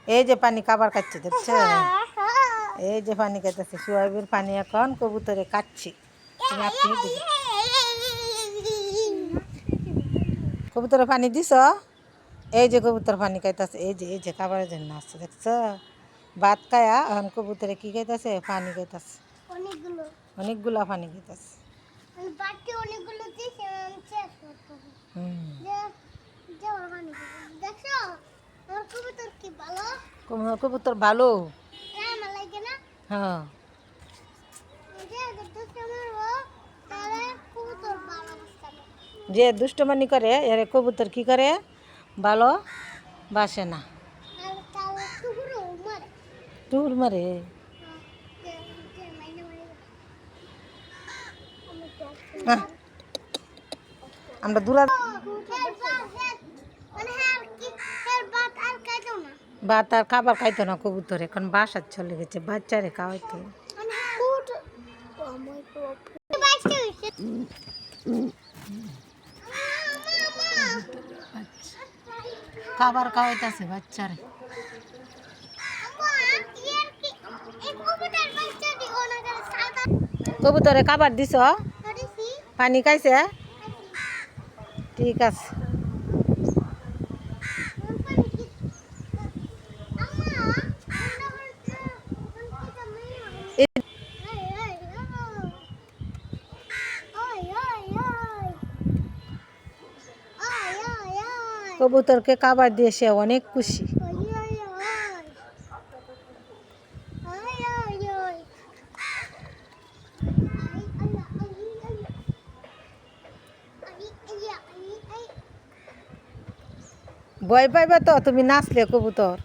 এই যে পানি খাবার খাচ্ছে দেখছো, এই যে পানি খাইতেছে সোয়াবিনের পানি এখন কবুতরে কাটছি। কবুতরে পানি দিছ? এই যে কবুতর পানি খাইতেছে, এই যে খাবারের জন্য আসছে দেখছো। ভাত খায়া এখন কবুতরে কি খাইতেছে? পানি খাইতেছে, অনেকগুলা পানি খাইতেছে। কবুতর ভালো। হ্যাঁ, যে দুষ্টমানি করে এর কবুতর কি করে? ভালো বাসে না, টুর মারে। আমরা দূরা ভাত আর খাবার খাইতো না কবুতর, এখন বাসার চলে গেছে, বাচ্চারে খাওয়াইতো। খাবার খাওয়াইতেছে বাচ্চারে। কবুতরে খাবার দিছ? পানি খাইছে? ঠিক আছে। কবুতরকে খাবার দিয়ে সে অনেক খুশি। ভয় পাইবা তো তুমি নাচলে কবুতর।